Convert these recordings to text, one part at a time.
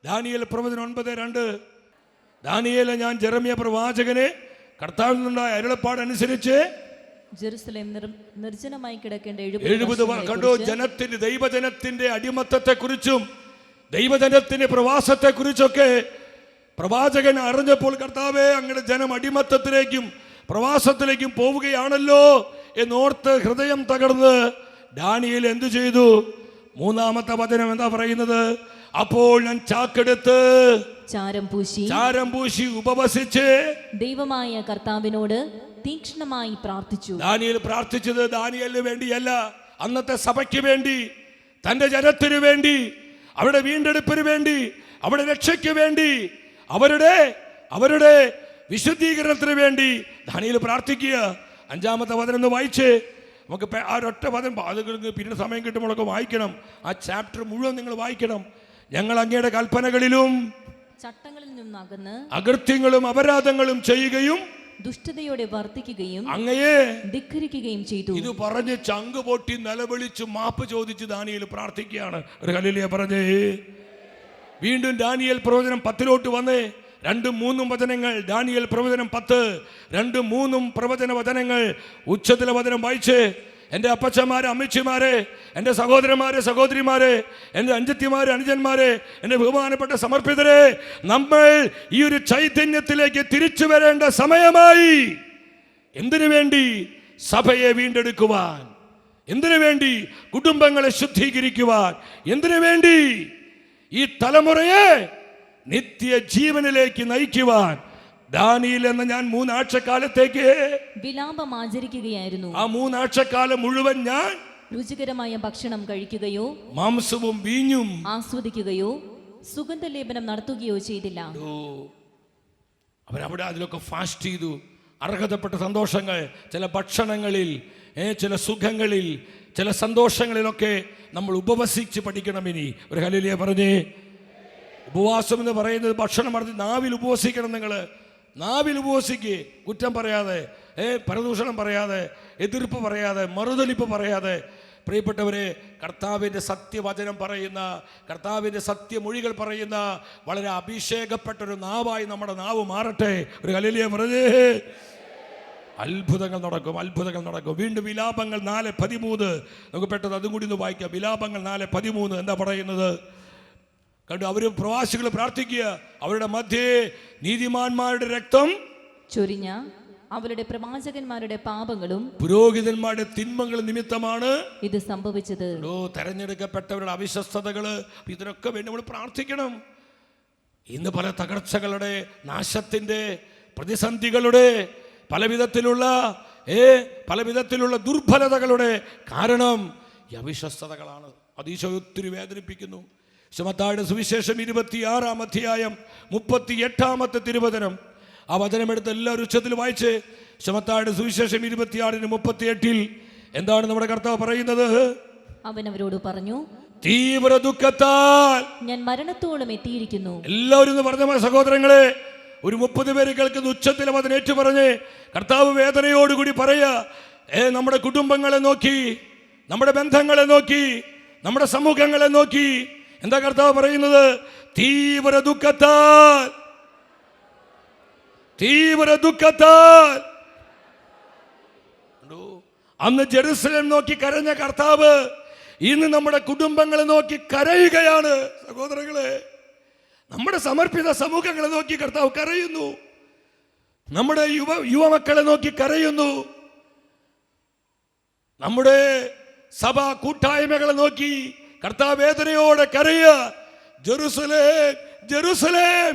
Daniel പ്രവചനം 9:2. ദാനിയേലെ ഞാൻ Jeremiah പ്രവാചകനെ കർത്താവിൽ നിന്നുണ്ടായ അരുളപ്പാടനുസരിച്ച് ജെറുസലേം നിർജ്ജനമായി കിടക്കേണ്ട 70 കണ്ടോ. ജനത്തിന്റെ ദൈവജനത്തിന്റെ അടിമത്തത്തെ കുറിച്ചും ദൈവജനത്തിന്റെ പ്രവാസത്തെ കുറിച്ചൊക്കെ പ്രവാചകൻ അറിഞ്ഞപ്പോൾ, കർത്താവേ അങ്ങയുടെ ജനം അടിമത്തത്തിലേക്കും പ്രവാസത്തിലേക്കും പോവുകയാണല്ലോ എന്നോർത്ത് ഹൃദയം തകർന്ന് ദാനിയേൽ എന്തു ചെയ്തു? 3-ാമത്തെ വചനം എന്താ പറയുന്നത്? അപ്പോൾ ഞാൻ ചാക്കെടുത്ത് ചാരം പൂശി ഉപവസിച്ച് ദൈവമായ കർത്താവിനോട് തീക്ഷ്ണമായി പ്രാർത്ഥിച്ചു. ദാനിയേൽ പ്രാർത്ഥിച്ചത് ദാനിയേലിന് വേണ്ടിയല്ല, അന്നത്തെ സഭയ്ക്ക് വേണ്ടി, തന്റെ ജനത്തിനു വേണ്ടി, അവരുടെ വീണ്ടെടുപ്പിന് വേണ്ടി, അവരുടെ രക്ഷയ്ക്ക് വേണ്ടി, അവരുടെ വിശുദ്ധീകരണത്തിന് വേണ്ടി ദാനിയേൽ പ്രാർത്ഥിക്കുക. 5-ാമത്തെ വചനം ഒന്ന് വായിച്ച് നമുക്ക് ആ ഒറ്റ വചനം പിന്നെ സമയം കിട്ടുമ്പോഴൊക്കെ വായിക്കണം. ആ ചാപ്റ്റർ മുഴുവൻ നിങ്ങൾ വായിക്കണം. ഞങ്ങൾ അങ്ങയുടെ കൽപ്പനകളിലും ചട്ടങ്ങളിൽ നിന്നകന്ന് അകൃത്യങ്ങളും അപരാധങ്ങളും ചെയ്യുകയും ദുഷ്ടതയോടെ വർത്തിക്കുകയും അങ്ങയെ ധിക്കരിക്കുകയും ചെയ്തു. ഇത് പറഞ്ഞ് ചങ്ക് പൊട്ടി നിലവിളിച്ച് മാപ്പ് ചോദിച്ച് ദാനിയേൽ പ്രാർത്ഥിക്കുകയാണ്. ഒരു ഹല്ലേലൂയ പറഞ്ഞേ. വീണ്ടും ദാനിയേൽ പ്രവചനം 10 വന്നേ. 2-3 വചനങ്ങൾ. ദാനിയേൽ പ്രവചനം 10, 2-3 പ്രവചന വചനങ്ങൾ ഉച്ചത്തിലെ വചനം വായിച്ച്. എൻ്റെ അപ്പച്ചന്മാരെ, അമ്മച്ചിമാരെ, എൻ്റെ സഹോദരന്മാരെ, സഹോദരിമാരെ, എൻ്റെ അനുജത്തിമാരെ, അനുജന്മാരെ, എൻ്റെ ബഹുമാനപ്പെട്ട സമർപ്പിതരെ, നമ്മൾ ഈ ഒരു ചൈതന്യത്തിലേക്ക് തിരിച്ചു വരേണ്ട സമയമായി. എന്തിനു വേണ്ടി? സഭയെ വീണ്ടെടുക്കുവാൻ. എന്തിനു വേണ്ടി? കുടുംബങ്ങളെ ശുദ്ധീകരിക്കുവാൻ. എന്തിനു വേണ്ടി? ഈ തലമുറയെ നിത്യജീവനിലേക്ക് നയിക്കുവാൻ. ദാനിയേൽ എന്ന ഞാൻ 3 ആഴ്ചക്കാലത്തേക്ക് വിലാപം ആചരിക്കുകയായിരുന്നു. ആ 3 ആഴ്ചക്കാലം മുഴുവൻ ഞാൻ രുചികരമായ ഭക്ഷണം കഴിക്കുകയോ മാംസവും വീഞ്ഞും ആസ്വദിക്കുകയോ സുഗന്ധലേപനം നടത്തുകയോ ചെയ്തില്ല. അവരവിടെ അതിലൊക്കെ ഫാസ്റ്റ് ചെയ്തു. അർഹതപ്പെട്ട സന്തോഷങ്ങൾ, ചില ഭക്ഷണങ്ങളിൽ, ചില സുഖങ്ങളിൽ, ചില സന്തോഷങ്ങളിലൊക്കെ നമ്മൾ ഉപവസിച്ച് പഠിക്കണം. ഇനി ഒരു ഹല്ലേലൂയ പറഞ്ഞേ. ഉപവാസം എന്ന് പറയുന്നത് ഭക്ഷണം മറന്ന് നാവിൽ ഉപവസിക്കണം. നിങ്ങൾ നാവിൽ ഉപവസിക്ക്, കുറ്റം പറയാതെ, പരദൂഷണം പറയാതെ, എതിർപ്പ് പറയാതെ, മറുതലിപ്പ് പറയാതെ. പ്രിയപ്പെട്ടവരെ, കർത്താവിൻ്റെ സത്യവചനം പറയുന്ന, കർത്താവിൻ്റെ സത്യമൊഴികൾ പറയുന്ന വളരെ അഭിഷേകപ്പെട്ടൊരു നാവായി നമ്മുടെ നാവ് മാറട്ടെ. ഒരു ഹല്ലേലൂയ പറഞ്ഞേ. അത്ഭുതങ്ങൾ നടക്കും. വീണ്ടും വിലാപങ്ങൾ 4:13 നമുക്ക് പെട്ടെന്ന് അതും കൂടി ഒന്ന് വായിക്കാം. വിലാപങ്ങൾ 4:13 എന്താ പറയുന്നത്? കണ്ടു. അവർ പ്രവാസികൾ പ്രാർത്ഥിക്കുക. അവരുടെ മധ്യേ നീതിമാന്മാരുടെ രക്തം ചൊരിഞ്ഞ അവരുടെ പ്രവാചകന്മാരുടെ പാപങ്ങളും പുരോഹിതന്മാരുടെ തിന്മകൾ നിമിത്തമാണ് ഇത് സംഭവിച്ചത്. തെരഞ്ഞെടുക്കപ്പെട്ടവരുടെ അവിശ്വസ്തതകള്, ഇതിനൊക്കെ വേണ്ടി നമ്മൾ പ്രാർത്ഥിക്കണം. ഇന്ന് പല തകർച്ചകളുടെ, നാശത്തിന്റെ, പ്രതിസന്ധികളുടെ, പലവിധത്തിലുള്ള ദുർബലതകളുടെ കാരണം ഈ അവിശ്വസ്തതകളാണ്. അതീശോ ഒത്തിരി വേദനിപ്പിക്കുന്നു. മത്തായിയുടെ സുവിശേഷം 26-ാം അധ്യായം 38-ാമത്തെ തിരുവചനം. ആ വചനമെടുത്ത് എല്ലാവരും ഉച്ചത്തിൽ വായിച്ച്. മത്തായിയുടെ സുവിശേഷം 26:38 എന്താണ് നമ്മുടെ കർത്താവ് പറയുന്നത്? അവൻ അവരോട് പറഞ്ഞു, തീവ്ര ദുഃഖത്താൽ ഞാൻ മരണത്തോളം എത്തിയിരിക്കുന്നു. എല്ലാവരും എന്ന് പറഞ്ഞ സഹോദരങ്ങളെ, ഒരു 30 പേര് കേൾക്കുന്ന ഉച്ചത്തിൽ അതിന് ഏറ്റു പറഞ്ഞ് കർത്താവ് വേദനയോടുകൂടി പറയാ, നമ്മുടെ കുടുംബങ്ങളെ നോക്കി, നമ്മുടെ ബന്ധങ്ങളെ നോക്കി, നമ്മുടെ സമൂഹങ്ങളെ നോക്കി എന്താ കർത്താവ് പറയുന്നത്? തീവ്ര ദുഃഖത്താൽ അന്ന് ജെറുസലേം നോക്കി കരഞ്ഞ കർത്താവ് ഇന്ന് നമ്മുടെ കുടുംബങ്ങളെ നോക്കി കരയുകയാണ്. സഹോദരങ്ങളെ, നമ്മുടെ സമർപ്പിത സമൂഹങ്ങളെ നോക്കി കർത്താവ് കരയുന്നു. നമ്മുടെ യുവമക്കളെ നോക്കി കരയുന്നു. നമ്മുടെ സഭാ കൂട്ടായ്മകളെ നോക്കി കർത്താവ് വേദനയോടെ കരയുക. ജെറുസലേം, ജെറുസലേം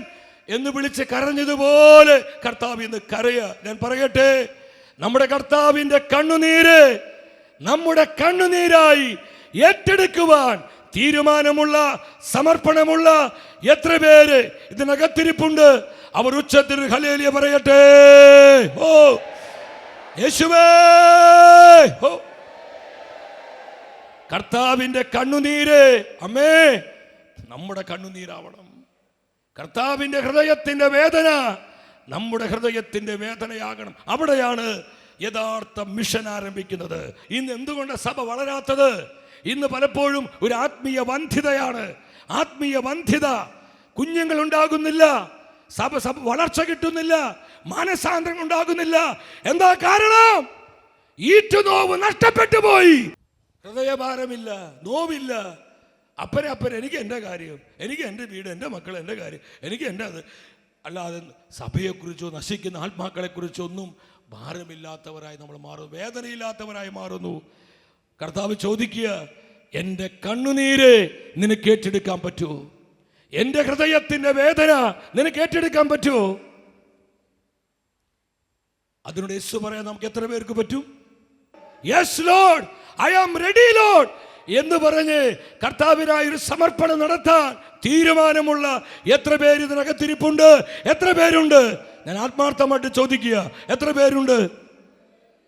എന്ന് വിളിച്ച് കരഞ്ഞതുപോലെ കർത്താവ് ഇന്ന് കരയുക. ഞാൻ പറയട്ടെ, നമ്മുടെ കർത്താവിന്റെ കണ്ണുനീര് നമ്മുടെ കണ്ണുനീരായി ഏറ്റെടുക്കുവാൻ തീരുമാനമുള്ള, സമർപ്പണമുള്ള എത്ര പേര് ഇതിനകത്തിരിപ്പുണ്ട്? അവർ ഉച്ചത്തിൽ ഹല്ലേലൂയ പറയട്ടെ. ഓ യേശുവേ, ഓ കർത്താവിന്റെ കണ്ണുനീര്, അമ്മേ, നമ്മുടെ കണ്ണുനീരാവണം. കർത്താവിന്റെ ഹൃദയത്തിന്റെ വേദന നമ്മുടെ ഹൃദയത്തിന്റെ വേദനയാകണം. അവിടെയാണ് യഥാർത്ഥ മിഷൻ ആരംഭിക്കുന്നത്. ഇന്ന് എന്തുകൊണ്ട് സഭ വളരാത്തത്? ഇന്ന് പലപ്പോഴും ഒരു ആത്മീയ വന്ധ്യതയാണ്. ആത്മീയ വന്ധ്യത. കുഞ്ഞുങ്ങൾ ഉണ്ടാകുന്നില്ല, സഭ വളർച്ച കിട്ടുന്നില്ല, മാനസാന്തരം ഉണ്ടാകുന്നില്ല. എന്താ കാരണം? ഈറ്റുനോവ് നഷ്ടപ്പെട്ടു പോയി. ഹൃദയഭാരമില്ല, നോവില്ല. അപ്പനെ എനിക്ക് എൻ്റെ കാര്യം, എനിക്ക് എൻ്റെ വീട്, എൻ്റെ മക്കൾ, എൻ്റെ കാര്യം, എനിക്ക് എൻ്റെ അത്. അല്ലാതെ സഭയെക്കുറിച്ചോ നശിക്കുന്ന ആത്മാക്കളെക്കുറിച്ചോ ഒന്നും ഭാരമില്ലാത്തവരായി നമ്മൾ മാറുന്നു, വേദനയില്ലാത്തവരായി മാറുന്നു. കർത്താവ് ചോദിക്കുക, എൻ്റെ കണ്ണുനീര് നിനക്ക് ഏറ്റെടുക്കാൻ പറ്റുമോ? എൻ്റെ ഹൃദയത്തിൻ്റെ വേദന നിനക്ക് ഏറ്റെടുക്കാൻ പറ്റുമോ? അതിനോട് യേശു പറയാൻ നമുക്ക് എത്ര പേർക്ക് പറ്റും? Yes lord, I am ready lord എന്ന് പറഞ്ഞ് കർത്താവിനായി ഒരു സമർപ്പണം നടത്താൻ തീരുമാനമുള്ള എത്ര പേര് ഇതിനകത്തിരിപ്പുണ്ട്? എത്ര പേരുണ്ട്? ഞാൻ ആത്മാർത്ഥമായിട്ട് ചോദിക്കുക, എത്ര പേരുണ്ട്?